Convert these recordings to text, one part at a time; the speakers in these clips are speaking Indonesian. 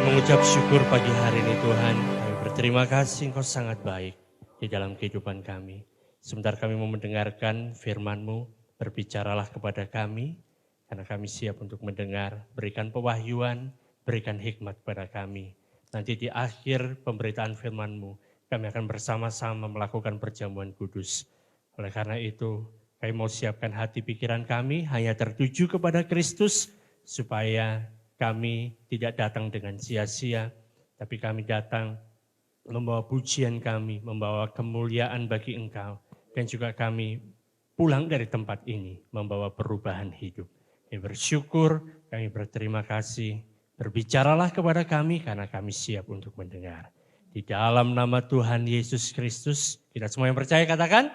mengucap syukur pagi hari ini Tuhan. Kami berterima kasih Engkau sangat baik di dalam kehidupan kami. Sebentar kami mau mendengarkan firman-Mu, berbicaralah kepada kami, karena kami siap untuk mendengar. Berikan pewahyuan, berikan hikmat kepada kami. Nanti di akhir pemberitaan firman-Mu, kami akan bersama-sama melakukan perjamuan kudus. Oleh karena itu, kami mau siapkan hati pikiran kami hanya tertuju kepada Kristus, supaya kami tidak datang dengan sia-sia, tapi kami datang membawa pujian kami, membawa kemuliaan bagi Engkau. Dan juga kami pulang dari tempat ini membawa perubahan hidup. Kami bersyukur, kami berterima kasih. Berbicaralah kepada kami karena kami siap untuk mendengar. Di dalam nama Tuhan Yesus Kristus, kita semua yang percaya katakan?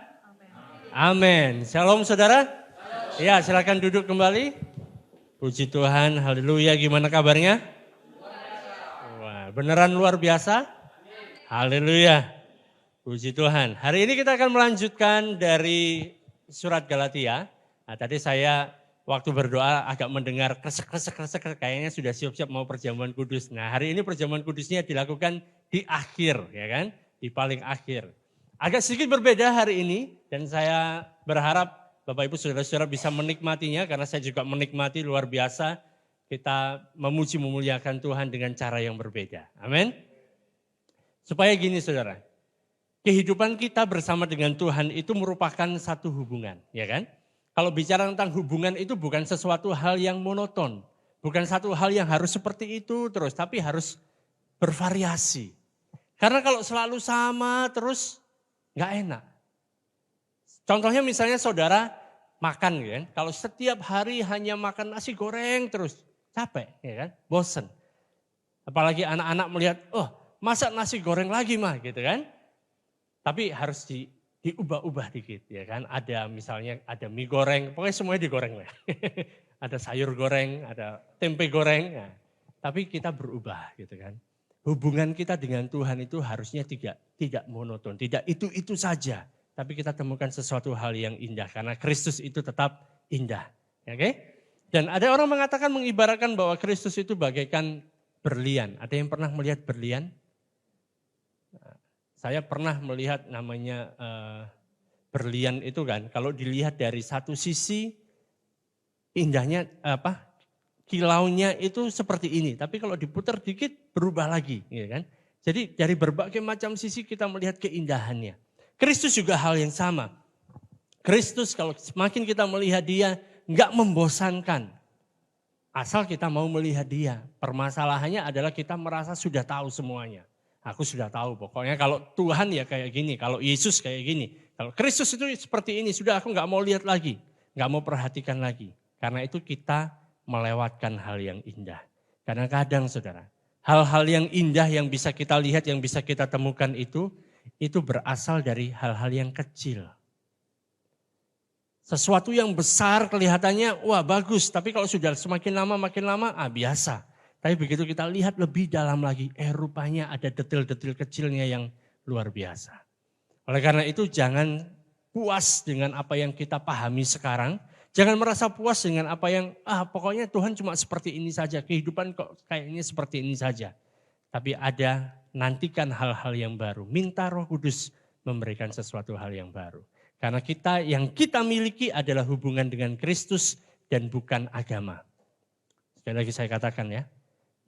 Amin. Shalom saudara. Ya, silakan duduk kembali. Puji Tuhan, haleluya. Gimana kabarnya? Wah, beneran luar biasa? Haleluya. Puji Tuhan. Hari ini kita akan melanjutkan dari surat Galatia. Nah, tadi saya waktu berdoa agak mendengar kresek, kayaknya sudah siap-siap mau perjamuan kudus. Nah, hari ini perjamuan kudusnya dilakukan di akhir, ya kan? Di paling akhir. Agak sedikit berbeda hari ini dan saya berharap Bapak Ibu Saudara-saudara bisa menikmatinya karena saya juga menikmati luar biasa. Kita memuji memuliakan Tuhan dengan cara yang berbeda. Amin. Supaya gini saudara, kehidupan kita bersama dengan Tuhan itu merupakan satu hubungan, ya kan? Kalau bicara tentang hubungan itu bukan sesuatu hal yang monoton. Bukan satu hal yang harus seperti itu terus, tapi harus bervariasi. Karena kalau selalu sama terus nggak enak. Contohnya misalnya saudara makan kan, kalau setiap hari hanya makan nasi goreng terus capek ya kan, bosen. Apalagi anak-anak melihat, oh masak nasi goreng lagi mah gitu kan. Tapi harus diubah-ubah dikit ya kan, ada misalnya ada mie goreng, pokoknya semuanya digoreng lah. Ada sayur goreng, ada tempe goreng, nah, tapi kita berubah gitu kan. Hubungan kita dengan Tuhan itu harusnya tidak monoton, tidak itu saja. Tapi kita temukan sesuatu hal yang indah karena Kristus itu tetap indah. Oke? Dan ada orang mengatakan mengibaratkan bahwa Kristus itu bagaikan berlian. Ada yang pernah melihat berlian? Saya pernah melihat namanya berlian itu kan. Kalau dilihat dari satu sisi indahnya kilaunya itu seperti ini. Tapi kalau diputar dikit berubah lagi. Ya kan? Jadi dari berbagai macam sisi kita melihat keindahannya. Kristus juga hal yang sama. Kristus kalau semakin kita melihat dia enggak membosankan. Asal kita mau melihat dia. Permasalahannya adalah kita merasa sudah tahu semuanya. Aku sudah tahu pokoknya kalau Tuhan ya kayak gini. Kalau Yesus kayak gini. Kalau Kristus itu seperti ini. Sudah aku enggak mau lihat lagi. Enggak mau perhatikan lagi. Karena itu kita melewatkan hal yang indah. Karena kadang saudara. Hal-hal yang indah yang bisa kita lihat, yang bisa kita temukan itu berasal dari hal-hal yang kecil. Sesuatu yang besar kelihatannya wah bagus, tapi kalau sudah semakin lama biasa. Tapi begitu kita lihat lebih dalam lagi, rupanya ada detil-detil kecilnya yang luar biasa. Oleh karena itu jangan puas dengan apa yang kita pahami sekarang. Jangan merasa puas dengan apa yang pokoknya Tuhan cuma seperti ini saja, kehidupan kok kayaknya seperti ini saja. Tapi nantikan hal-hal yang baru. Minta Roh Kudus memberikan sesuatu hal yang baru. Karena yang kita miliki adalah hubungan dengan Kristus dan bukan agama. Sekali lagi saya katakan ya.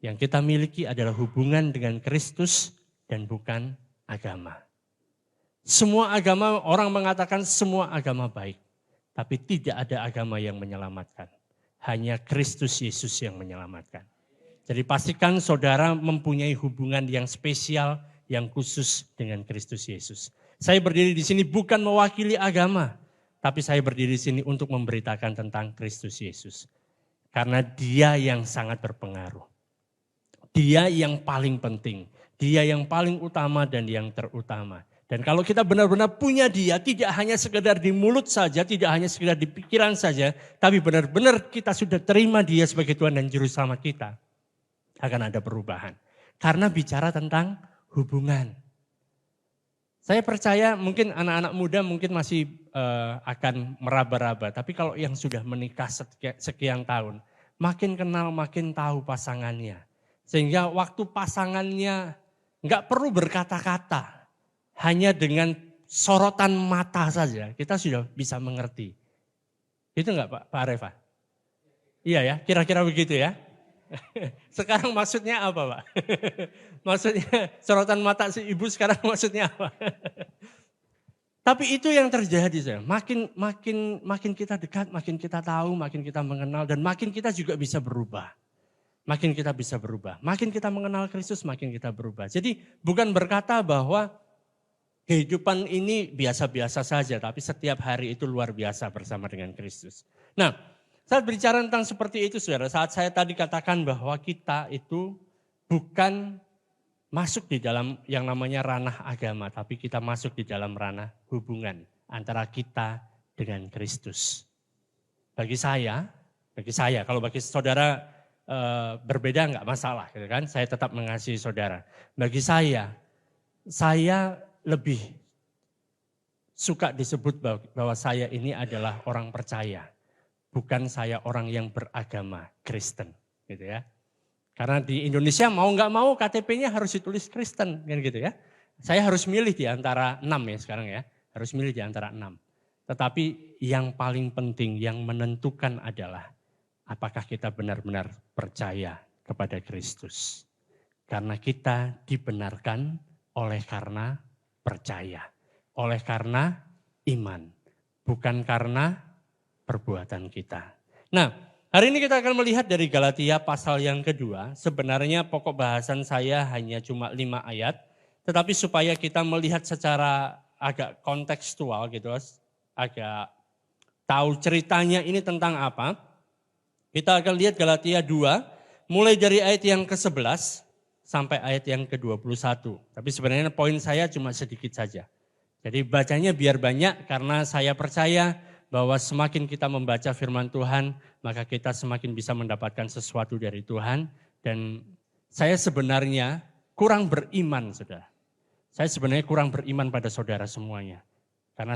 Yang kita miliki adalah hubungan dengan Kristus dan bukan agama. Semua agama, orang mengatakan semua agama baik. Tapi tidak ada agama yang menyelamatkan. Hanya Kristus Yesus yang menyelamatkan. Jadi pastikan saudara mempunyai hubungan yang spesial, yang khusus dengan Kristus Yesus. Saya berdiri di sini bukan mewakili agama, tapi saya berdiri di sini untuk memberitakan tentang Kristus Yesus. Karena dia yang sangat berpengaruh. Dia yang paling penting, dia yang paling utama dan yang terutama. Dan kalau kita benar-benar punya dia, tidak hanya sekedar di mulut saja, tidak hanya sekedar di pikiran saja, tapi benar-benar kita sudah terima dia sebagai Tuhan dan Juru Selamat kita. Akan ada perubahan. Karena bicara tentang hubungan. Saya percaya mungkin anak-anak muda mungkin masih akan meraba-raba. Tapi kalau yang sudah menikah sekian tahun, makin kenal, makin tahu pasangannya. Sehingga waktu pasangannya nggak perlu berkata-kata, hanya dengan sorotan mata saja kita sudah bisa mengerti. Itu enggak Pak Areva? Iya ya, kira-kira begitu ya. Sekarang maksudnya apa Pak? Maksudnya sorotan mata si ibu sekarang maksudnya apa? Tapi itu yang terjadi saya. Makin kita dekat, makin kita tahu, makin kita mengenal dan makin kita juga bisa berubah. Makin kita bisa berubah. Makin kita mengenal Kristus, makin kita berubah. Jadi bukan berkata bahwa kehidupan ini biasa-biasa saja, tapi setiap hari itu luar biasa bersama dengan Kristus. Nah, saat berbicara tentang seperti itu saudara, saat saya tadi katakan bahwa kita itu bukan masuk di dalam yang namanya ranah agama, tapi kita masuk di dalam ranah hubungan antara kita dengan Kristus. Bagi saya, kalau bagi saudara berbeda enggak masalah, gitu kan? Saya tetap mengasihi saudara. Bagi saya lebih suka disebut bahwa saya ini adalah orang percaya. Bukan saya orang yang beragama Kristen, gitu ya. Karena di Indonesia mau nggak mau KTP-nya harus ditulis Kristen, kan gitu ya. Saya harus milih di antara 6 ya sekarang ya, harus milih di antara 6. Tetapi yang paling penting, yang menentukan adalah apakah kita benar-benar percaya kepada Kristus. Karena kita dibenarkan oleh karena percaya, oleh karena iman, bukan karena perbuatan kita. Nah, hari ini kita akan melihat dari Galatia pasal yang kedua. Sebenarnya pokok bahasan saya hanya cuma 5 ayat. Tetapi supaya kita melihat secara agak kontekstual gitu, agak tahu ceritanya ini tentang apa. Kita akan lihat Galatia 2, mulai dari ayat yang ke-11 sampai ayat yang ke-21. Tapi sebenarnya poin saya cuma sedikit saja. Jadi bacanya biar banyak karena saya percaya bahwa semakin kita membaca firman Tuhan, maka kita semakin bisa mendapatkan sesuatu dari Tuhan. Dan saya sebenarnya kurang beriman, saudara. Saya sebenarnya kurang beriman pada saudara semuanya. Karena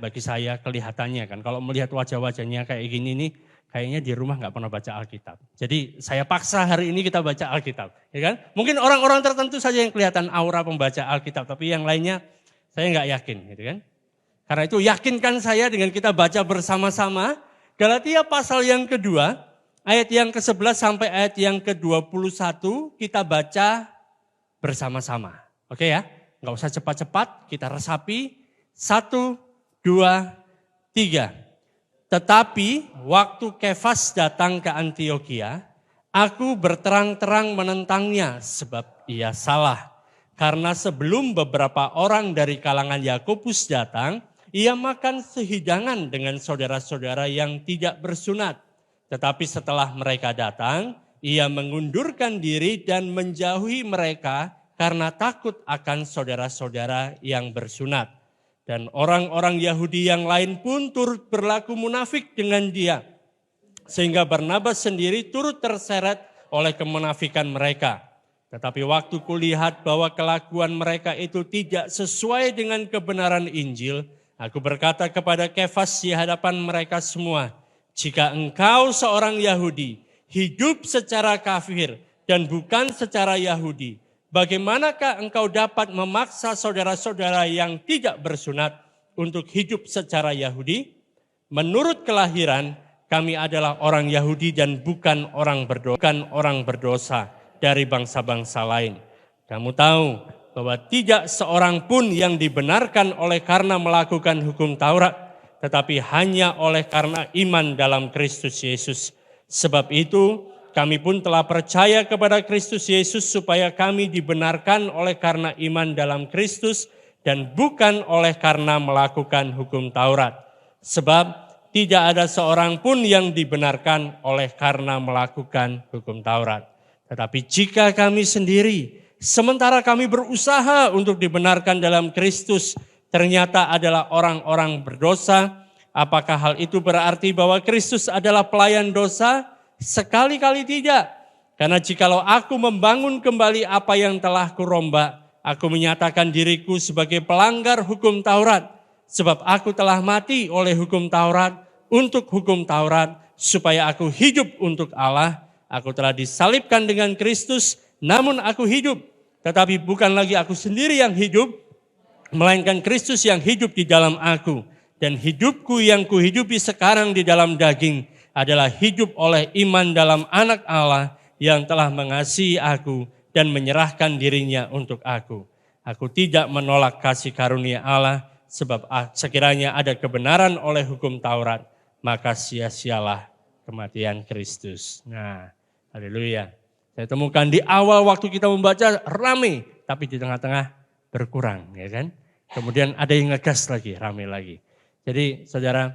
bagi saya kelihatannya kan, kalau melihat wajah-wajahnya kayak gini nih, kayaknya di rumah nggak pernah baca Alkitab. Jadi saya paksa hari ini kita baca Alkitab. Ya kan? Mungkin orang-orang tertentu saja yang kelihatan aura pembaca Alkitab, tapi yang lainnya saya nggak yakin. Gitu kan? Karena itu yakinkan saya dengan kita baca bersama-sama Galatia pasal yang kedua, ayat yang ke-11 sampai ayat yang ke-21 kita baca bersama-sama. Oke ya, nggak usah cepat-cepat, kita resapi. 1, 2, 3. Tetapi waktu Kefas datang ke Antiokhia, aku berterang-terang menentangnya sebab ia salah. Karena sebelum beberapa orang dari kalangan Yakobus datang, ia makan sehidangan dengan saudara-saudara yang tidak bersunat. Tetapi setelah mereka datang, ia mengundurkan diri dan menjauhi mereka karena takut akan saudara-saudara yang bersunat. Dan orang-orang Yahudi yang lain pun turut berlaku munafik dengan dia. Sehingga Barnabas sendiri turut terseret oleh kemunafikan mereka. Tetapi waktu kulihat bahwa kelakuan mereka itu tidak sesuai dengan kebenaran Injil, aku berkata kepada Kefas di hadapan mereka semua, jika engkau seorang Yahudi, hidup secara kafir dan bukan secara Yahudi, bagaimanakah engkau dapat memaksa saudara-saudara yang tidak bersunat untuk hidup secara Yahudi? Menurut kelahiran, kami adalah orang Yahudi dan bukan orang berdosa dari bangsa-bangsa lain. Kamu tahu bahwa tidak seorang pun yang dibenarkan oleh karena melakukan hukum Taurat, tetapi hanya oleh karena iman dalam Kristus Yesus. Sebab itu kami pun telah percaya kepada Kristus Yesus supaya kami dibenarkan oleh karena iman dalam Kristus dan bukan oleh karena melakukan hukum Taurat. Sebab tidak ada seorang pun yang dibenarkan oleh karena melakukan hukum Taurat. Tetapi jika kami sendiri, sementara kami berusaha untuk dibenarkan dalam Kristus, ternyata adalah orang-orang berdosa, apakah hal itu berarti bahwa Kristus adalah pelayan dosa? Sekali-kali tidak. Karena jikalau aku membangun kembali apa yang telah kurombak, aku menyatakan diriku sebagai pelanggar hukum Taurat. Sebab aku telah mati oleh hukum Taurat, untuk hukum Taurat, supaya aku hidup untuk Allah. Aku telah disalibkan dengan Kristus Namun aku hidup, tetapi bukan lagi aku sendiri yang hidup, melainkan Kristus yang hidup di dalam aku. Dan hidupku yang kuhidupi sekarang di dalam daging adalah hidup oleh iman dalam Anak Allah yang telah mengasihi aku dan menyerahkan dirinya untuk aku. Aku tidak menolak kasih karunia Allah, sebab sekiranya ada kebenaran oleh hukum Taurat, maka sia-sialah kematian Kristus. Nah, haleluya. Saya temukan di awal waktu kita membaca rame, tapi di tengah-tengah berkurang, ya kan? Kemudian ada yang ngegas lagi, rame lagi. Jadi saudara,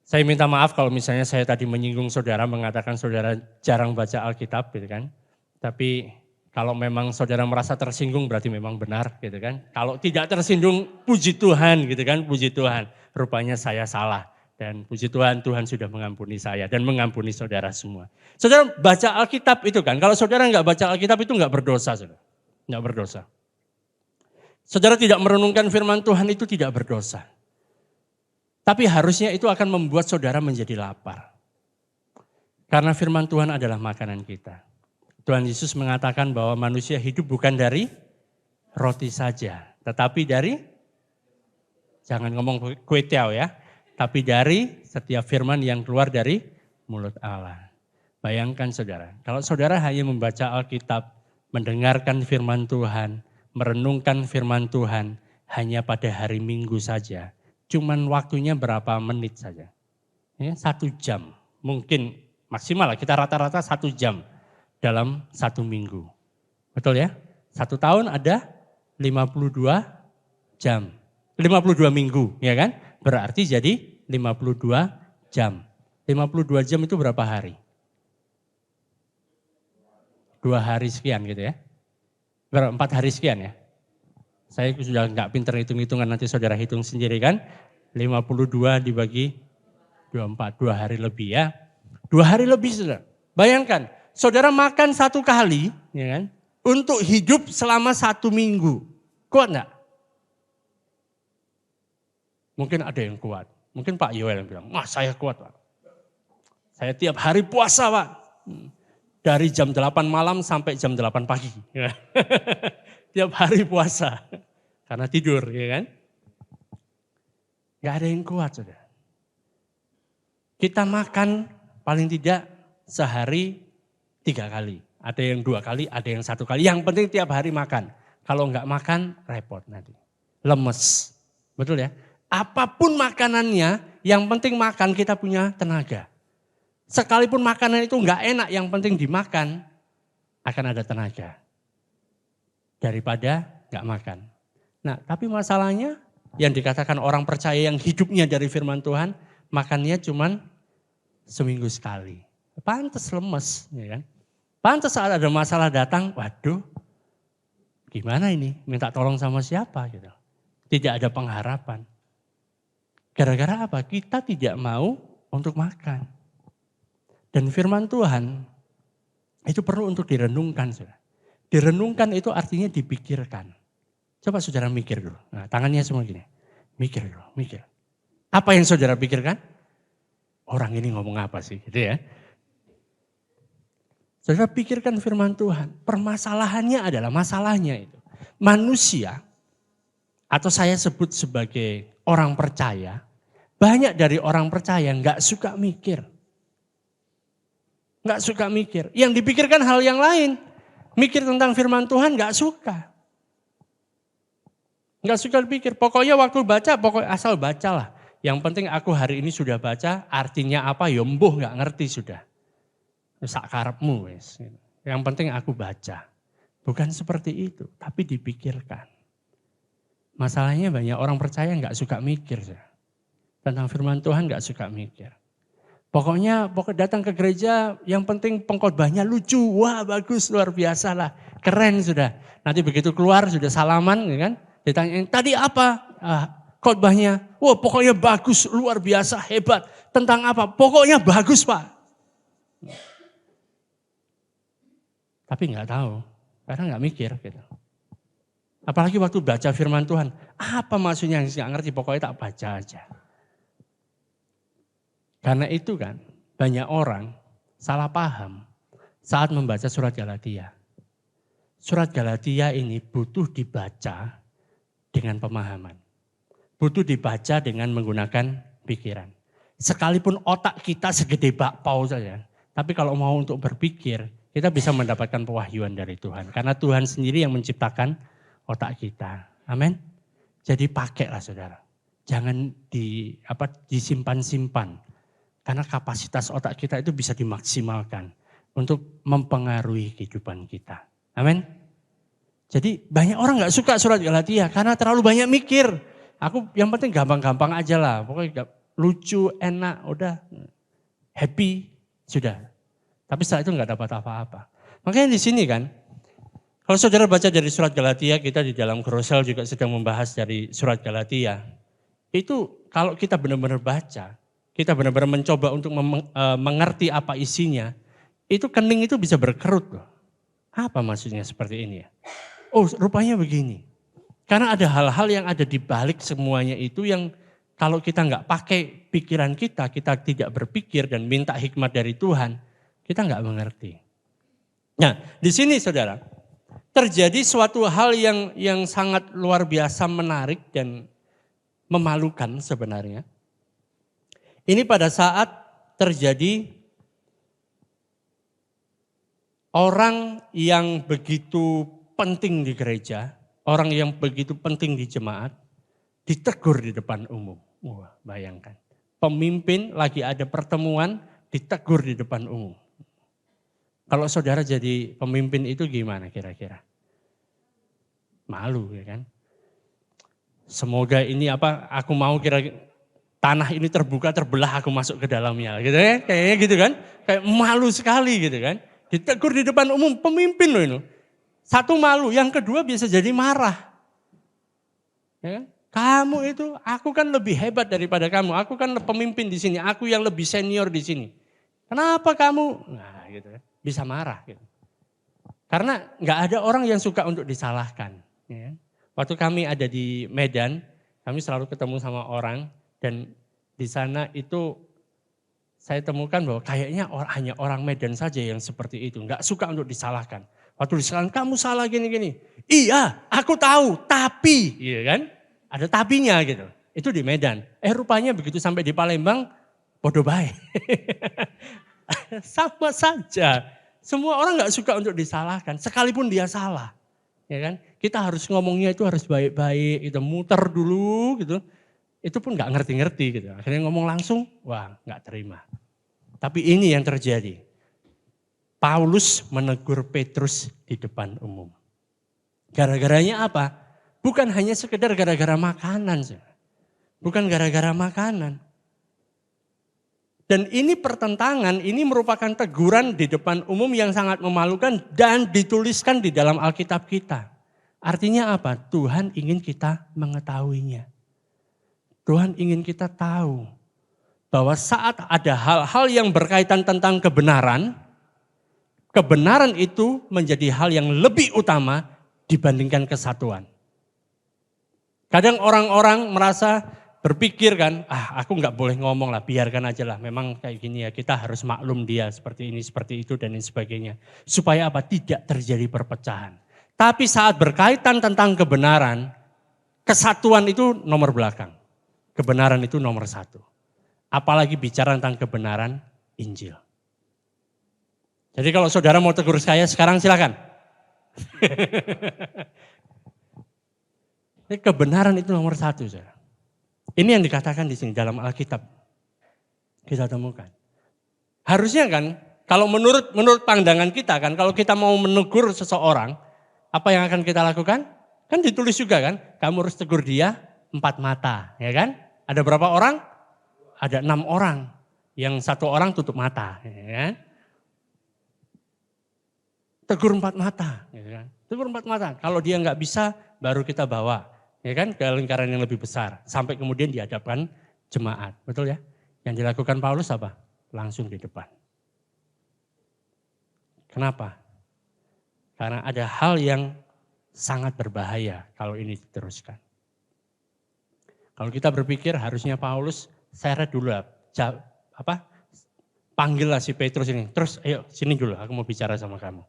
saya minta maaf kalau misalnya saya tadi menyinggung saudara, mengatakan saudara jarang baca Alkitab gitu kan. Tapi kalau memang saudara merasa tersinggung berarti memang benar gitu kan. Kalau tidak tersinggung, puji Tuhan gitu kan, puji Tuhan. Rupanya saya salah dan puji Tuhan, Tuhan sudah mengampuni saya dan mengampuni saudara semua. Saudara baca Alkitab itu kan, kalau saudara nggak baca Alkitab itu nggak berdosa, saudara. Nggak berdosa. Saudara tidak merenungkan firman Tuhan itu tidak berdosa. Tapi harusnya itu akan membuat saudara menjadi lapar. Karena firman Tuhan adalah makanan kita. Tuhan Yesus mengatakan bahwa manusia hidup bukan dari roti saja. Tetapi dari, jangan ngomong kue tiaw ya. Tapi dari setiap firman yang keluar dari mulut Allah. Bayangkan saudara, kalau saudara hanya membaca Alkitab, mendengarkan firman Tuhan, merenungkan firman Tuhan hanya pada hari Minggu saja. Cuman waktunya berapa menit saja. Ya, 1 jam. Mungkin maksimal lah, kita rata-rata 1 jam dalam 1 minggu. Betul ya? 1 tahun ada 52 jam. 52 minggu, ya kan? Berarti jadi 52 jam. 52 jam itu berapa hari? 2 hari sekian gitu ya. 4 hari sekian ya. Saya sudah nggak pinter hitung-hitungan, nanti saudara hitung sendiri kan. 52 dibagi 24, 2 hari lebih ya. 2 hari lebih saudara. Bayangkan, saudara makan 1 kali ya kan, untuk hidup selama 1 minggu. Kuat enggak? Mungkin ada yang kuat. Mungkin Pak Yoel yang bilang, wah saya kuat Pak. Saya tiap hari puasa Pak. Dari jam 8 malam sampai jam 8 pagi. Tiap hari puasa. Karena tidur, ya kan? Gak ada yang kuat, saudara. Kita makan paling tidak sehari 3 kali. Ada yang 2 kali, ada yang 1 kali. Yang penting tiap hari makan. Kalau nggak makan, repot nanti. Lemes. Betul ya? Apapun makanannya, yang penting makan, kita punya tenaga. Sekalipun makanan itu nggak enak, yang penting dimakan, akan ada tenaga. Daripada nggak makan. Nah, tapi masalahnya yang dikatakan orang percaya yang hidupnya dari firman Tuhan, makannya cuman seminggu sekali. Pantes lemes, ya kan? Pantes saat ada masalah datang, waduh, gimana ini? Minta tolong sama siapa gitu. Tidak ada pengharapan. Gara-gara apa? Kita tidak mau untuk makan. Dan firman Tuhan itu perlu untuk direnungkan, saudara. Direnungkan itu artinya dipikirkan. Coba saudara mikir dulu. Nah, tangannya semua gini. Mikir dulu, mikir. Apa yang saudara pikirkan? Orang ini ngomong apa sih? Gitu ya. Saudara pikirkan firman Tuhan. Permasalahannya adalah masalahnya itu. Manusia, atau saya sebut sebagai orang percaya, banyak dari orang percaya nggak suka mikir. Nggak suka mikir. Yang dipikirkan hal yang lain. Mikir tentang firman Tuhan nggak suka. Nggak suka pikir. Pokoknya waktu baca, pokoknya asal bacalah. Yang penting aku hari ini sudah baca, artinya apa? Ya mbuh nggak ngerti sudah. Sak karepmu wes. Yang penting aku baca. Bukan seperti itu, tapi dipikirkan. Masalahnya banyak orang percaya nggak suka mikir. Tentang firman Tuhan nggak suka mikir. Pokoknya datang ke gereja yang penting pengkhotbahnya lucu. Wah bagus, luar biasa lah. Keren sudah. Nanti begitu keluar sudah salaman ya kan. Ditanyain tadi apa khotbahnya. Wah pokoknya bagus, luar biasa, hebat. Tentang apa? Pokoknya bagus Pak. Tapi nggak tahu. Karena nggak mikir gitu. Apalagi waktu baca firman Tuhan. Apa maksudnya yang nggak ngerti. Pokoknya tak baca aja. Karena itu kan banyak orang salah paham saat membaca surat Galatia. surat Galatia ini butuh dibaca dengan pemahaman. Butuh dibaca dengan menggunakan pikiran. Sekalipun otak kita segede bakpao saja, tapi kalau mau untuk berpikir, kita bisa mendapatkan pewahyuan dari Tuhan. Karena Tuhan sendiri yang menciptakan otak kita. Amin. Jadi pakailah saudara. Jangan disimpan-simpan. Karena kapasitas otak kita itu bisa dimaksimalkan untuk mempengaruhi kehidupan kita. Amin. Jadi banyak orang gak suka surat Galatia karena terlalu banyak mikir. Aku yang penting gampang-gampang aja lah. Pokoknya lucu, enak, udah happy, sudah. Tapi setelah itu gak dapat apa-apa. Makanya di sini kan, kalau saudara baca dari surat Galatia, kita di dalam Grosel juga sedang membahas dari surat Galatia. Itu kalau kita benar-benar baca, kita benar-benar mencoba untuk mengerti apa isinya, itu kening itu bisa berkerut loh. Apa maksudnya seperti ini ya? Oh rupanya begini. Karena ada hal-hal yang ada di balik semuanya itu yang kalau kita nggak pakai pikiran kita tidak berpikir dan minta hikmat dari Tuhan, kita nggak mengerti. Nah di sini saudara, terjadi suatu hal yang sangat luar biasa menarik dan memalukan sebenarnya. Ini pada saat terjadi orang yang begitu penting di gereja, orang yang begitu penting di jemaat, ditegur di depan umum. Wah, bayangkan. Pemimpin lagi ada pertemuan, ditegur di depan umum. Kalau saudara jadi pemimpin itu gimana kira-kira? Malu ya kan? Semoga ini aku mau tanah ini terbuka, terbelah, aku masuk ke dalamnya. Gitu ya, kayaknya gitu kan. Kayak malu sekali gitu kan. Ditegur di depan umum, pemimpin loh ini. Satu malu, yang kedua bisa jadi marah. Ya kan? Kamu itu, aku kan lebih hebat daripada kamu. Aku kan pemimpin di sini, aku yang lebih senior di sini. Kenapa kamu? Nah gitu ya, bisa marah. Gitu. Karena nggak ada orang yang suka untuk disalahkan. Ya. Waktu kami ada di Medan, kami selalu ketemu sama orang. Dan di sana itu saya temukan bahwa kayaknya hanya orang Medan saja yang seperti itu. Nggak suka untuk disalahkan. Waktu disalahkan, kamu salah gini-gini. Iya, aku tahu, tapi. Iya kan? Ada tapinya gitu. Itu di Medan. Rupanya begitu sampai di Palembang, bodoh baik. Sama saja. Semua orang nggak suka untuk disalahkan, sekalipun dia salah. Ya kan? Kita harus ngomongnya itu harus baik-baik, gitu. Muter dulu gitu. Itu pun nggak ngerti-ngerti gitu. Akhirnya ngomong langsung, wah nggak terima. Tapi ini yang terjadi. Paulus menegur Petrus di depan umum. Gara-garanya apa? Bukan hanya sekedar gara-gara makanan. Bukan gara-gara makanan. Dan ini pertentangan, ini merupakan teguran di depan umum yang sangat memalukan dan dituliskan di dalam Alkitab kita. Artinya apa? Tuhan ingin kita mengetahuinya. Tuhan ingin kita tahu bahwa saat ada hal-hal yang berkaitan tentang kebenaran, kebenaran itu menjadi hal yang lebih utama dibandingkan kesatuan. Kadang orang-orang merasa berpikir kan, aku nggak boleh ngomong lah, biarkan aja lah. Memang kayak gini ya, kita harus maklum dia seperti ini, seperti itu dan lain sebagainya. Supaya apa? Tidak terjadi perpecahan. Tapi saat berkaitan tentang kebenaran, kesatuan itu nomor belakang. Kebenaran itu nomor satu. Apalagi bicara tentang kebenaran Injil. Jadi kalau saudara mau tegur saya sekarang silakan. Kebenaran itu nomor satu. Saudara. Ini yang dikatakan di sini dalam Alkitab. Kita temukan. Harusnya kan kalau menurut pandangan kita kan, kalau kita mau menegur seseorang, apa yang akan kita lakukan? Kan ditulis juga kan, kamu harus tegur dia 4 mata. Ya kan? Ada berapa orang? Ada 6 orang. Yang 1 orang tutup mata. Ya kan? Tegur 4 mata. Ya kan? Tegur 4 mata. Kalau dia nggak bisa, baru kita bawa. Ya kan, ke lingkaran yang lebih besar. Sampai kemudian dihadapkan jemaat. Betul ya? Yang dilakukan Paulus apa? Langsung di depan. Kenapa? Karena ada hal yang sangat berbahaya kalau ini diteruskan. Kalau kita berpikir harusnya Paulus seret dulu panggillah si Petrus ini. Terus ayo sini dulu, aku mau bicara sama kamu.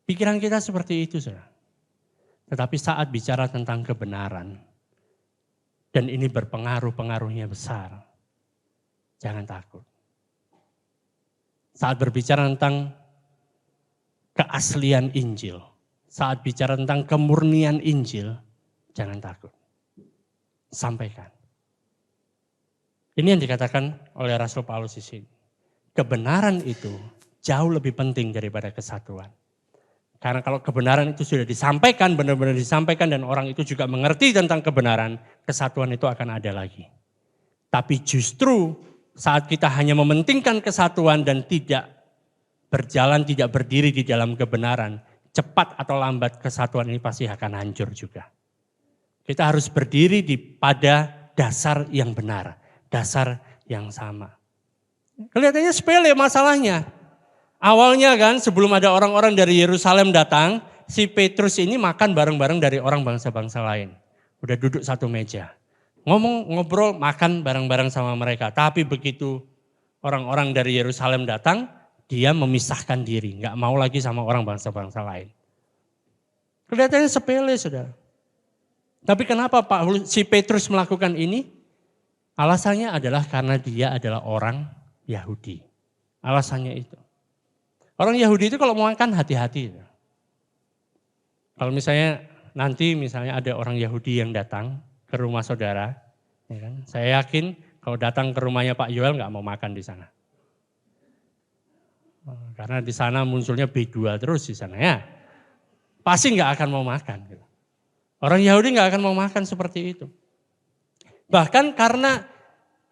Pikiran kita seperti itu, saudara. Tetapi saat bicara tentang kebenaran, dan ini pengaruhnya besar, jangan takut. Saat berbicara tentang keaslian Injil, saat bicara tentang kemurnian Injil, jangan takut. Sampaikan. Ini yang dikatakan oleh Rasul Paulus di sini. Kebenaran itu jauh lebih penting daripada kesatuan. Karena kalau kebenaran itu sudah disampaikan, benar-benar disampaikan dan orang itu juga mengerti tentang kebenaran, kesatuan itu akan ada lagi. Tapi justru saat kita hanya mementingkan kesatuan dan tidak berjalan, tidak berdiri di dalam kebenaran, cepat atau lambat kesatuan ini pasti akan hancur juga. Kita harus berdiri pada dasar yang benar, dasar yang sama. Kelihatannya sepele masalahnya. Awalnya kan sebelum ada orang-orang dari Yerusalem datang, si Petrus ini makan bareng-bareng dari orang bangsa-bangsa lain. Udah duduk satu meja. Ngomong, ngobrol, makan bareng-bareng sama mereka. Tapi begitu orang-orang dari Yerusalem datang, dia memisahkan diri. Gak mau lagi sama orang bangsa-bangsa lain. Kelihatannya sepele, saudara. Tapi kenapa si Petrus melakukan ini? Alasannya adalah karena dia adalah orang Yahudi. Alasannya itu. Orang Yahudi itu kalau mau makan hati-hati. Kalau misalnya nanti ada orang Yahudi yang datang ke rumah saudara, ya kan? Saya yakin kalau datang ke rumahnya Pak Yoel nggak mau makan di sana. Karena di sana munculnya B2 terus di sana ya. Pasti nggak akan mau makan. Gitu. Orang Yahudi nggak akan mau makan seperti itu. Bahkan karena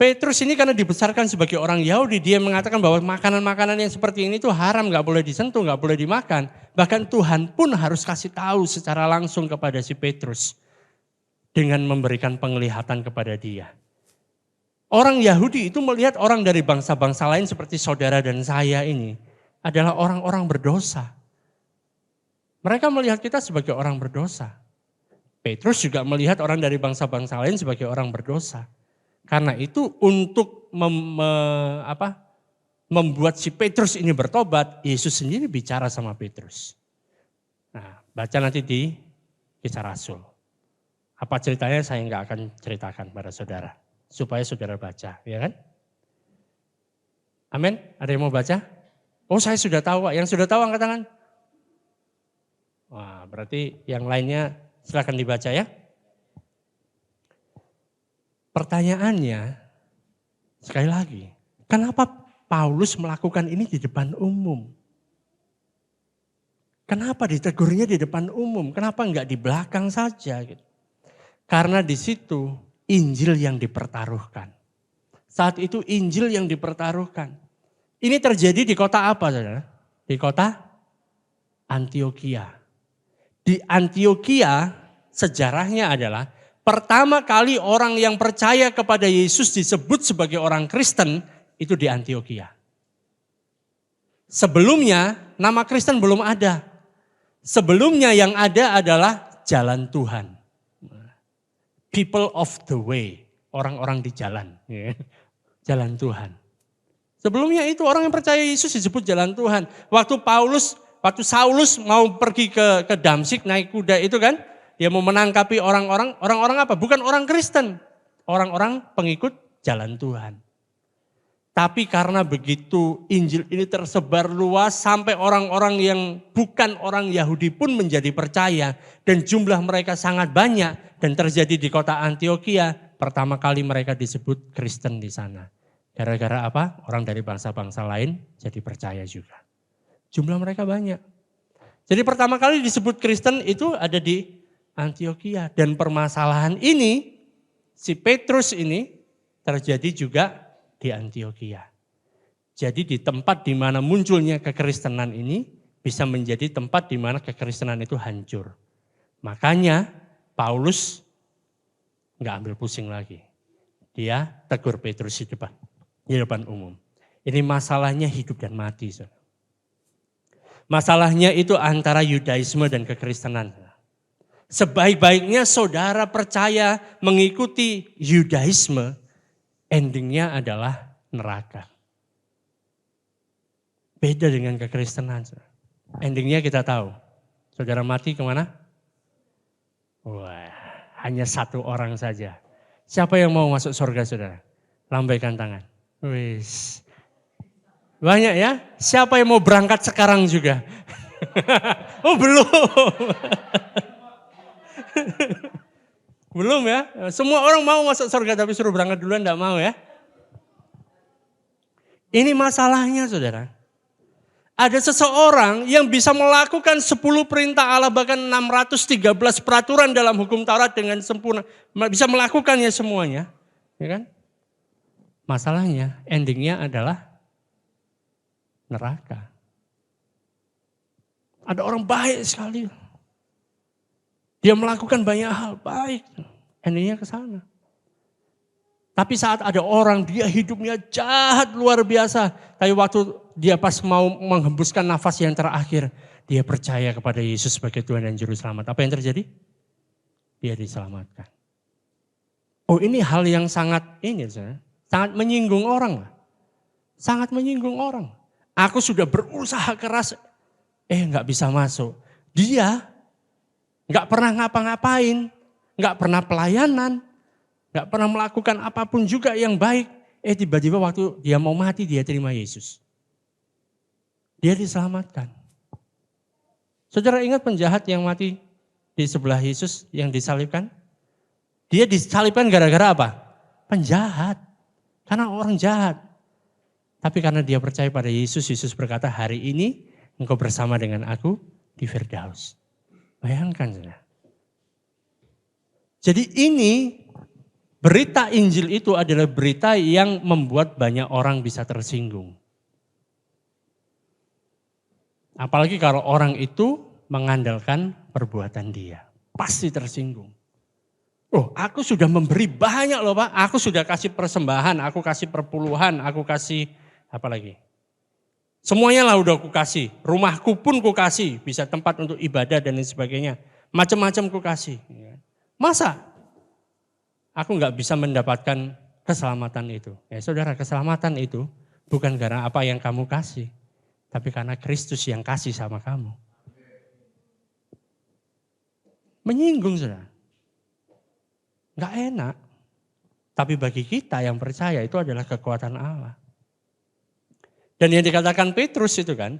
Petrus ini karena dibesarkan sebagai orang Yahudi, dia mengatakan bahwa makanan-makanan yang seperti ini tuh haram, gak boleh disentuh, gak boleh dimakan. Bahkan Tuhan pun harus kasih tahu secara langsung kepada si Petrus dengan memberikan penglihatan kepada dia. Orang Yahudi itu melihat orang dari bangsa-bangsa lain seperti saudara dan saya ini adalah orang-orang berdosa. Mereka melihat kita sebagai orang berdosa. Petrus juga melihat orang dari bangsa-bangsa lain sebagai orang berdosa. Karena itu untuk membuat si Petrus ini bertobat, Yesus sendiri bicara sama Petrus. Nah, baca nanti di Kisah Rasul. Apa ceritanya saya nggak akan ceritakan pada saudara. Supaya saudara baca, ya kan? Amin? Ada yang mau baca? Oh, saya sudah tahu, Pak. Yang sudah tahu angkat tangan. Wah, berarti yang lainnya silakan dibaca ya. Pertanyaannya, sekali lagi, kenapa Paulus melakukan ini di depan umum? Kenapa ditegurnya di depan umum? Kenapa enggak di belakang saja? Gitu. Karena di situ Injil yang dipertaruhkan. Saat itu Injil yang dipertaruhkan. Ini terjadi di kota apa, saudara? Di kota Antiokhia. Di Antiokhia sejarahnya adalah pertama kali orang yang percaya kepada Yesus disebut sebagai orang Kristen itu di Antiokhia. Sebelumnya nama Kristen belum ada. Sebelumnya yang ada adalah jalan Tuhan. People of the way, orang-orang di jalan. Jalan Tuhan. Sebelumnya itu orang yang percaya Yesus disebut jalan Tuhan. Waktu Saulus mau pergi ke Damsyik naik kuda itu kan. Dia mau menangkapi orang-orang apa? Bukan orang Kristen. Orang-orang pengikut jalan Tuhan. Tapi karena begitu Injil ini tersebar luas sampai orang-orang yang bukan orang Yahudi pun menjadi percaya. Dan jumlah mereka sangat banyak dan terjadi di kota Antiokhia. Pertama kali mereka disebut Kristen di sana. Gara-gara apa? Orang dari bangsa-bangsa lain jadi percaya juga. Jumlah mereka banyak. Jadi pertama kali disebut Kristen itu ada di Antiokhia. Dan permasalahan ini, si Petrus ini terjadi juga di Antiokhia. Jadi di tempat di mana munculnya kekristenan ini bisa menjadi tempat di mana kekristenan itu hancur. Makanya Paulus nggak ambil pusing lagi. Dia tegur Petrus di depan umum. Ini masalahnya hidup dan mati. Masalahnya itu antara Yudaisme dan kekristenan. Sebaik-baiknya saudara percaya mengikuti Yudaisme, endingnya adalah neraka. Beda dengan kekristenan. Endingnya kita tahu. Saudara mati kemana? Wah, hanya satu orang saja. Siapa yang mau masuk surga, saudara? Lambaikan tangan. Wis. Banyak ya? Siapa yang mau berangkat sekarang juga? Oh belum. Belum ya? Semua orang mau masuk surga tapi suruh berangkat duluan enggak mau ya? Ini masalahnya saudara. Ada seseorang yang bisa melakukan 10 perintah Allah bahkan 613 peraturan dalam hukum Taurat dengan sempurna. Bisa melakukannya semuanya. Ya kan? Masalahnya endingnya adalah neraka. Ada orang baik sekali. Dia melakukan banyak hal baik. Endingnya ke sana. Tapi saat ada orang dia hidupnya jahat luar biasa. Tapi waktu dia pas mau menghembuskan nafas yang terakhir. Dia percaya kepada Yesus sebagai Tuhan dan Juru Selamat. Apa yang terjadi? Dia diselamatkan. Oh ini hal yang sangat sangat menyinggung orang. Sangat menyinggung orang. Aku sudah berusaha keras. Nggak bisa masuk. Dia nggak pernah ngapa-ngapain. Nggak pernah pelayanan. Gak pernah melakukan apapun juga yang baik. Tiba-tiba waktu dia mau mati dia terima Yesus. Dia diselamatkan. Saudara ingat penjahat yang mati di sebelah Yesus yang disalibkan? Dia disalibkan gara-gara apa? Penjahat. Karena orang jahat. Tapi karena dia percaya pada Yesus, Yesus berkata hari ini engkau bersama dengan aku di Firdaus. Bayangkan saudara. Jadi ini berita Injil itu adalah berita yang membuat banyak orang bisa tersinggung. Apalagi kalau orang itu mengandalkan perbuatan dia. Pasti tersinggung. Oh aku sudah memberi banyak loh Pak. Aku sudah kasih persembahan, aku kasih perpuluhan, aku kasih apa lagi. Semuanya lah udah aku kasih. Rumahku pun ku kasih. Bisa tempat untuk ibadah dan lain sebagainya. Macam-macam ku kasih. Masa? Aku nggak bisa mendapatkan keselamatan itu. Ya saudara, keselamatan itu bukan karena apa yang kamu kasih. Tapi karena Kristus yang kasih sama kamu. Menyinggung saudara. Nggak enak. Tapi bagi kita yang percaya itu adalah kekuatan Allah. Dan yang dikatakan Petrus itu kan,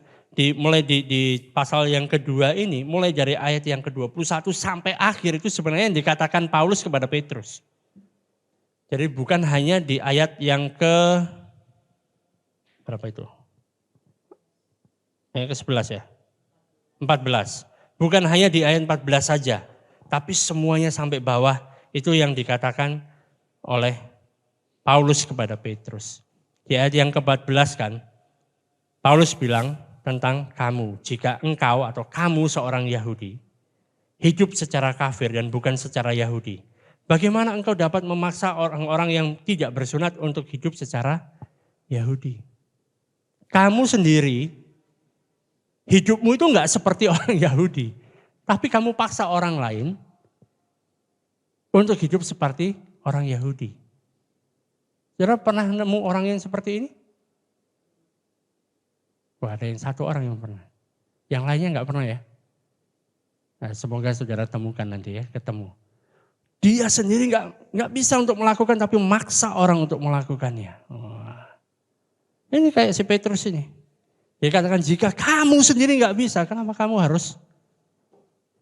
mulai di pasal yang kedua ini, mulai dari ayat yang ke-21 sampai akhir itu sebenarnya yang dikatakan Paulus kepada Petrus. Jadi bukan hanya di ayat yang berapa itu? Ayat ke-11 ya? 14. Bukan hanya di ayat 14 saja. Tapi semuanya sampai bawah itu yang dikatakan oleh Paulus kepada Petrus. Di ayat yang ke-14 kan, Paulus bilang tentang kamu. Jika engkau atau kamu seorang Yahudi, hidup secara kafir dan bukan secara Yahudi. Bagaimana engkau dapat memaksa orang-orang yang tidak bersunat untuk hidup secara Yahudi? Kamu sendiri, hidupmu itu enggak seperti orang Yahudi. Tapi kamu paksa orang lain untuk hidup seperti orang Yahudi. Saudara pernah nemu orang yang seperti ini? Wah ada yang satu orang yang pernah. Yang lainnya enggak pernah ya? Nah, semoga saudara temukan nanti ya, ketemu. Dia sendiri nggak bisa untuk melakukan tapi maksa orang untuk melakukannya. Wah. Ini kayak si Petrus ini. Dia katakan jika kamu sendiri nggak bisa, kenapa kamu harus?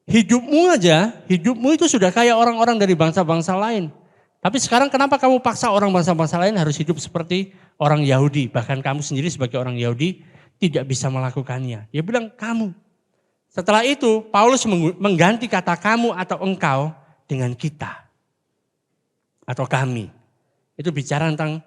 Hidupmu itu sudah kayak orang-orang dari bangsa-bangsa lain. Tapi sekarang kenapa kamu paksa orang bangsa-bangsa lain harus hidup seperti orang Yahudi. Bahkan kamu sendiri sebagai orang Yahudi tidak bisa melakukannya. Dia bilang kamu. Setelah itu Paulus mengganti kata kamu atau engkau dengan kita atau kami. Itu bicara tentang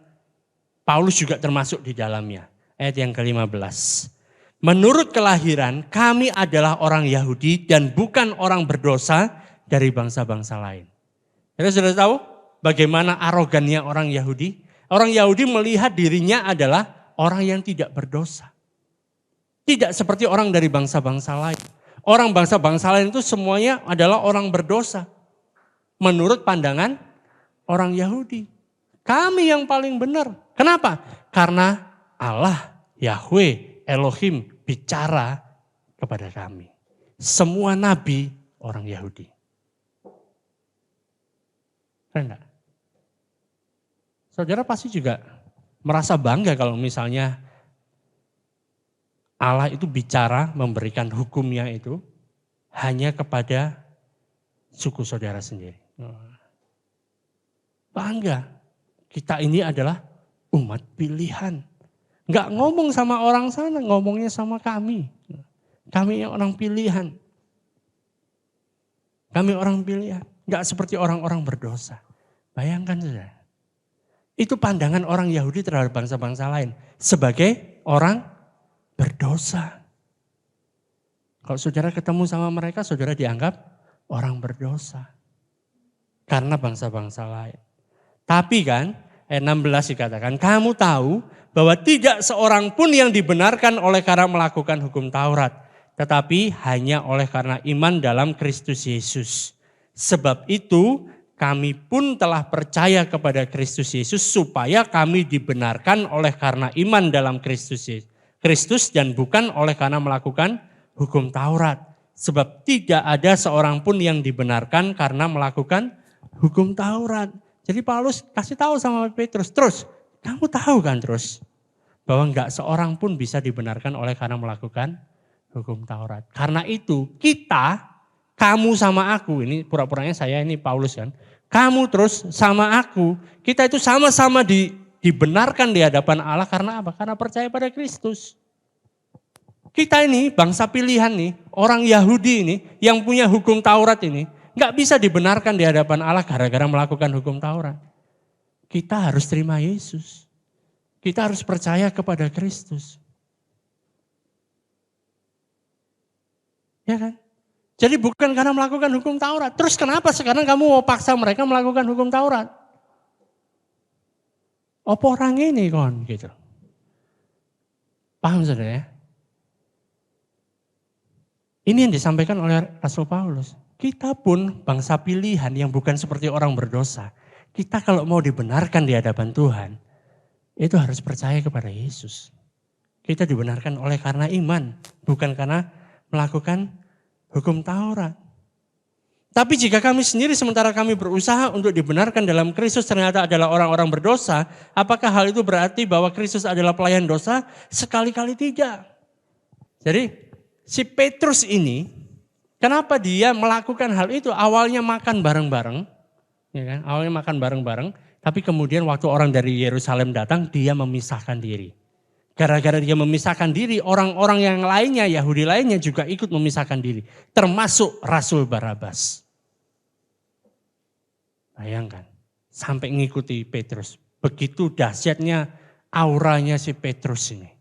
Paulus juga termasuk di dalamnya. Ayat yang ke-15. Menurut kelahiran kami adalah orang Yahudi dan bukan orang berdosa dari bangsa-bangsa lain. Kita sudah tahu bagaimana arogannya orang Yahudi. Orang Yahudi melihat dirinya adalah orang yang tidak berdosa. Tidak seperti orang dari bangsa-bangsa lain. Orang bangsa-bangsa lain itu semuanya adalah orang berdosa. Menurut pandangan orang Yahudi. Kami yang paling benar. Kenapa? Karena Allah, Yahweh, Elohim bicara kepada kami. Semua nabi orang Yahudi. Keren enggak? Saudara pasti juga merasa bangga kalau misalnya Allah itu bicara memberikan hukumnya itu hanya kepada suku saudara sendiri. Bangga, kita ini adalah umat pilihan. Enggak ngomong sama orang sana, ngomongnya sama kami. Kami orang pilihan. Kami orang pilihan. Enggak seperti orang-orang berdosa. Bayangkan saja. Itu pandangan orang Yahudi terhadap bangsa-bangsa lain. Sebagai orang berdosa. Kalau saudara ketemu sama mereka, saudara dianggap orang berdosa. Karena bangsa-bangsa lain. Tapi kan, ayat 16 dikatakan, kamu tahu bahwa tidak seorang pun yang dibenarkan oleh karena melakukan hukum Taurat. Tetapi hanya oleh karena iman dalam Kristus Yesus. Sebab itu kami pun telah percaya kepada Kristus Yesus supaya kami dibenarkan oleh karena iman dalam Kristus dan bukan oleh karena melakukan hukum Taurat. Sebab tidak ada seorang pun yang dibenarkan karena melakukan hukum Taurat. Jadi Paulus kasih tahu sama Petrus, terus kamu tahu kan terus bahwa enggak seorang pun bisa dibenarkan oleh karena melakukan hukum Taurat. Karena itu kita, kamu sama aku, ini pura-puranya saya ini Paulus kan, kamu terus sama aku, kita itu sama-sama dibenarkan di hadapan Allah karena apa? Karena percaya pada Kristus. Kita ini bangsa pilihan nih, orang Yahudi ini yang punya hukum Taurat ini, nggak bisa dibenarkan di hadapan Allah gara-gara melakukan hukum Taurat. Kita harus terima Yesus. Kita harus percaya kepada Kristus. Ya kan? Jadi bukan karena melakukan hukum Taurat. Terus kenapa sekarang kamu mau paksa mereka melakukan hukum Taurat? Apa orang ini kon gitu. Paham saudara ya? Ini yang disampaikan oleh Rasul Paulus. Kita pun bangsa pilihan yang bukan seperti orang berdosa. Kita kalau mau dibenarkan di hadapan Tuhan, itu harus percaya kepada Yesus. Kita dibenarkan oleh karena iman, bukan karena melakukan hukum Taurat. Tapi jika kami sendiri sementara kami berusaha untuk dibenarkan dalam Kristus ternyata adalah orang-orang berdosa, apakah hal itu berarti bahwa Kristus adalah pelayan dosa? Sekali-kali tidak. Jadi si Petrus ini, kenapa dia melakukan hal itu? Awalnya makan bareng-bareng, ya kan? Awalnya makan bareng-bareng, tapi kemudian waktu orang dari Yerusalem datang, dia memisahkan diri. Gara-gara dia memisahkan diri, orang-orang yang lainnya, Yahudi lainnya juga ikut memisahkan diri. Termasuk Rasul Barabas. Bayangkan, sampai ngikuti Petrus. Begitu dahsyatnya auranya si Petrus ini.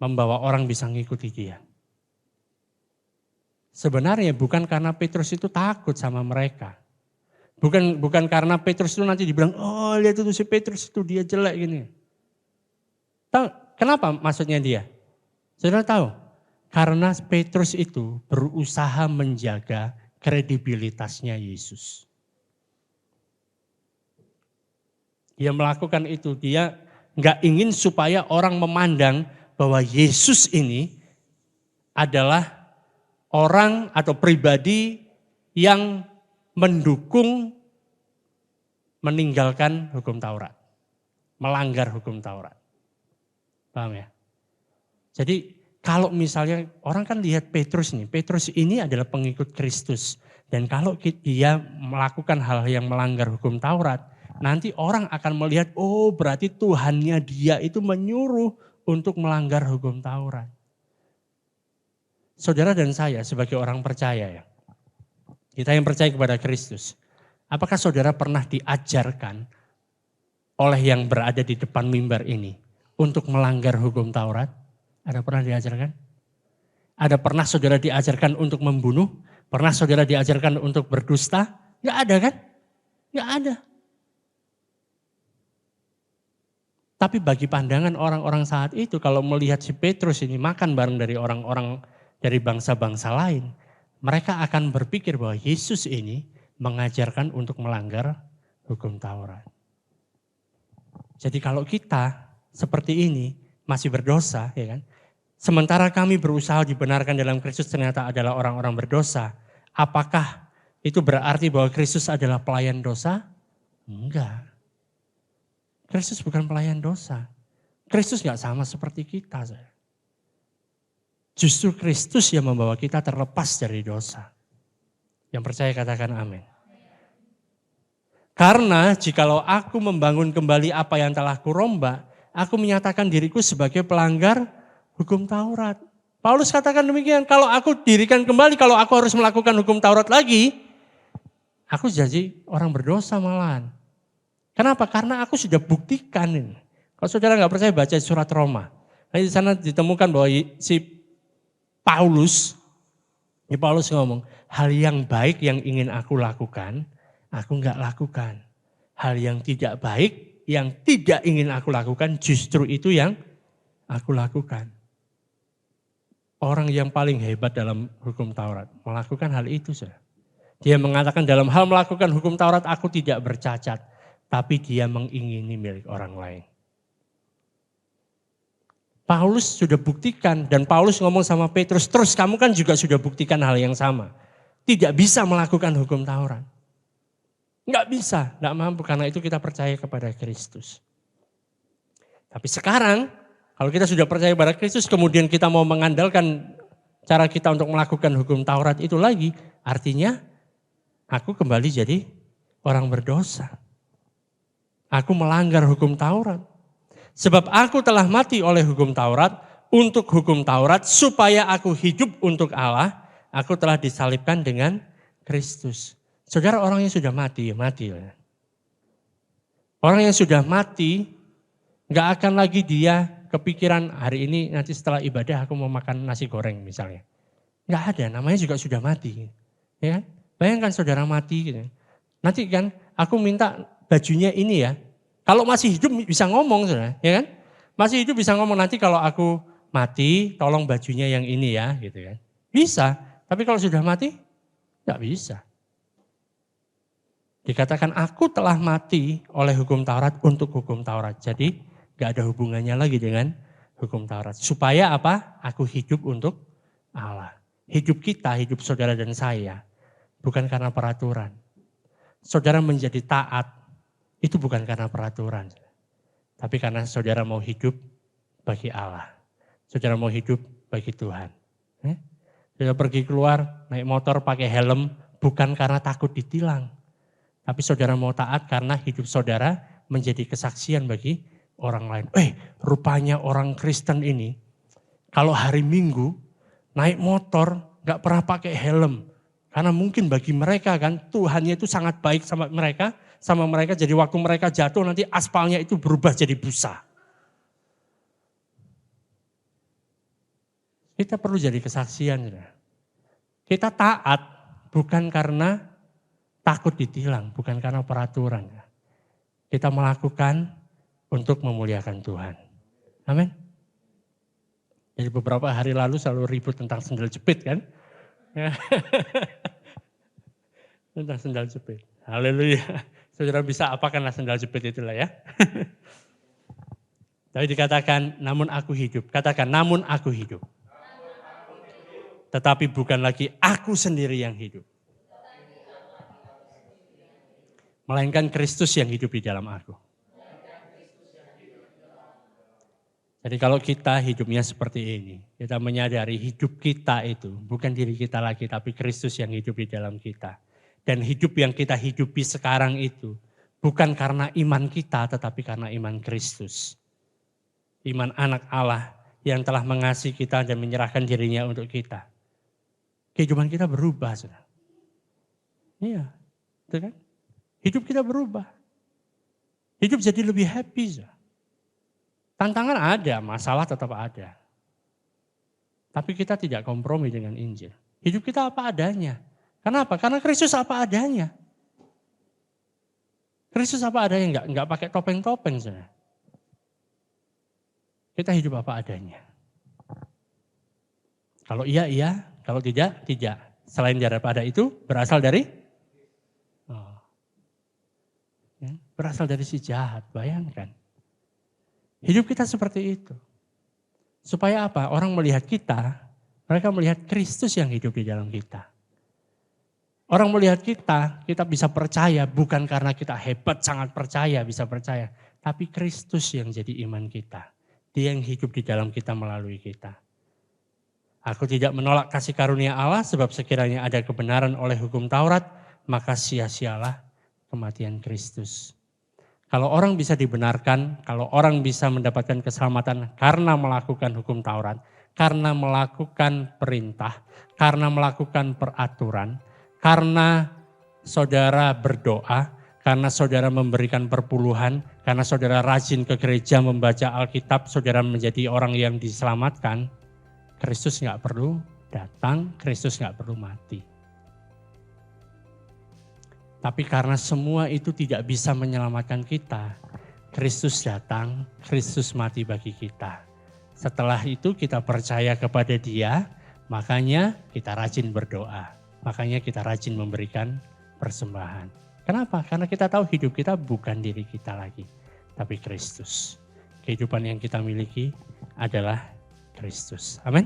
Membawa orang bisa ngikuti dia. Sebenarnya bukan karena Petrus itu takut sama mereka. Bukan karena Petrus itu nanti dibilang, oh lihat itu si Petrus itu dia jelek gini. Tahu kenapa maksudnya dia? Saudara tahu? Karena Petrus itu berusaha menjaga kredibilitasnya Yesus. Dia melakukan itu, dia nggak ingin supaya orang memandang bahwa Yesus ini adalah orang atau pribadi yang mendukung meninggalkan hukum Taurat. Melanggar hukum Taurat. Paham ya? Jadi kalau misalnya orang kan lihat Petrus nih. Petrus ini adalah pengikut Kristus. Dan kalau dia melakukan hal yang melanggar hukum Taurat. Nanti orang akan melihat, oh berarti Tuhannya dia itu menyuruh untuk melanggar hukum Taurat. Saudara dan saya sebagai orang percaya ya, kita yang percaya kepada Kristus, apakah saudara pernah diajarkan oleh yang berada di depan mimbar ini untuk melanggar hukum Taurat? Ada pernah diajarkan? Ada pernah saudara diajarkan untuk membunuh? Pernah saudara diajarkan untuk berdusta? Enggak ada kan? Enggak ada. Tapi bagi pandangan orang-orang saat itu kalau melihat si Petrus ini makan bareng dari orang-orang dari bangsa-bangsa lain, mereka akan berpikir bahwa Yesus ini mengajarkan untuk melanggar hukum Taurat. Jadi kalau kita seperti ini masih berdosa, ya kan? Sementara kami berusaha dibenarkan dalam Kristus ternyata adalah orang-orang berdosa. Apakah itu berarti bahwa Kristus adalah pelayan dosa? Enggak. Kristus bukan pelayan dosa. Kristus nggak sama seperti kita. Justru Kristus yang membawa kita terlepas dari dosa. Yang percaya katakan amin. Karena jikalau aku membangun kembali apa yang telah kurombak, aku menyatakan diriku sebagai pelanggar hukum Taurat. Paulus katakan demikian, kalau aku dirikan kembali, kalau aku harus melakukan hukum Taurat lagi, aku jadi orang berdosa malahan. Kenapa? Karena aku sudah buktikan ini. Kalau saudara nggak percaya baca surat Roma. Nah, di sana ditemukan bahwa si Paulus ngomong, hal yang baik yang ingin aku lakukan, aku nggak lakukan. Hal yang tidak baik, yang tidak ingin aku lakukan, justru itu yang aku lakukan. Orang yang paling hebat dalam hukum Taurat melakukan hal itu. Dia mengatakan dalam hal melakukan hukum Taurat aku tidak bercacat. Tapi dia mengingini milik orang lain. Paulus sudah buktikan dan Paulus ngomong sama Petrus, terus kamu kan juga sudah buktikan hal yang sama. Tidak bisa melakukan hukum Taurat. Enggak bisa, enggak mampu, karena itu kita percaya kepada Kristus. Tapi sekarang kalau kita sudah percaya kepada Kristus kemudian kita mau mengandalkan cara kita untuk melakukan hukum Taurat itu lagi, artinya aku kembali jadi orang berdosa. Aku melanggar hukum Taurat. Sebab aku telah mati oleh hukum Taurat, untuk hukum Taurat, supaya aku hidup untuk Allah, aku telah disalibkan dengan Kristus. Saudara, orang yang sudah mati, ya mati. Orang yang sudah mati, gak akan lagi dia kepikiran hari ini nanti setelah ibadah aku mau makan nasi goreng misalnya. Gak ada, namanya juga sudah mati. Ya kan? Bayangkan saudara mati gitu. Nanti kan aku minta bajunya ini ya. Kalau masih hidup bisa ngomong, saudara, ya kan? Masih hidup bisa ngomong, nanti kalau aku mati tolong bajunya yang ini ya, gitu kan. Bisa, tapi kalau sudah mati enggak bisa. Dikatakan aku telah mati oleh hukum Taurat untuk hukum Taurat. Jadi enggak ada hubungannya lagi dengan hukum Taurat. Supaya apa? Aku hidup untuk Allah. Hidup kita, hidup saudara dan saya bukan karena peraturan. Saudara menjadi taat itu bukan karena peraturan, tapi karena saudara mau hidup bagi Allah. Saudara mau hidup bagi Tuhan. Saudara pergi keluar naik motor pakai helm bukan karena takut ditilang. Tapi saudara mau taat karena hidup saudara menjadi kesaksian bagi orang lain. Rupanya orang Kristen ini kalau hari Minggu naik motor gak pernah pakai helm. Karena mungkin bagi mereka kan Tuhannya itu sangat baik sama mereka. Jadi waktu mereka jatuh nanti aspalnya itu berubah jadi busa. Kita perlu jadi kesaksian. Kita taat bukan karena takut ditilang, bukan karena peraturan. Kita melakukan untuk memuliakan Tuhan. Amin. Jadi beberapa hari lalu selalu ribut tentang sendal jepit kan. Tentang sendal jepit. Haleluya. Saudara bisa apakanlah sendal jepit itulah ya. Tapi dikatakan namun aku hidup. Katakan namun aku hidup. Tetapi bukan lagi aku sendiri yang hidup. Melainkan Kristus yang hidup di dalam aku. Jadi kalau kita hidupnya seperti ini, kita menyadari hidup kita itu bukan diri kita lagi, tapi Kristus yang hidup di dalam kita. Dan hidup yang kita hidupi sekarang itu bukan karena iman kita, tetapi karena iman Kristus. Iman anak Allah yang telah mengasihi kita dan menyerahkan dirinya untuk kita. Kehidupan kita berubah, saudara. Iya, betul kan? Hidup kita berubah. Hidup jadi lebih happy, saudara. Tantangan ada, masalah tetap ada. Tapi kita tidak kompromi dengan Injil. Hidup kita apa adanya. Kenapa? Karena Kristus apa adanya. Kristus apa adanya, enggak pakai topeng-topeng. Saudara. Kita hidup apa adanya. Kalau iya, iya. Kalau tidak, tidak. Selain daripada itu, berasal dari? Berasal dari si jahat, bayangkan. Hidup kita seperti itu. Supaya apa? Orang melihat kita, mereka melihat Kristus yang hidup di dalam kita. Orang melihat kita bisa percaya bukan karena kita hebat, sangat percaya, bisa percaya. Tapi Kristus yang jadi iman kita. Dia yang hidup di dalam kita melalui kita. Aku tidak menolak kasih karunia Allah sebab sekiranya ada kebenaran oleh hukum Taurat, maka sia-sialah kematian Kristus. Kalau orang bisa dibenarkan, kalau orang bisa mendapatkan keselamatan karena melakukan hukum Taurat, karena melakukan perintah, karena melakukan peraturan, karena saudara berdoa, karena saudara memberikan perpuluhan, karena saudara rajin ke gereja membaca Alkitab, saudara menjadi orang yang diselamatkan, Kristus nggak perlu datang, Kristus nggak perlu mati. Tapi karena semua itu tidak bisa menyelamatkan kita, Kristus datang, Kristus mati bagi kita. Setelah itu kita percaya kepada Dia, makanya kita rajin berdoa. Makanya kita rajin memberikan persembahan. Kenapa? Karena kita tahu hidup kita bukan diri kita lagi, tapi Kristus. Kehidupan yang kita miliki adalah Kristus. Amin.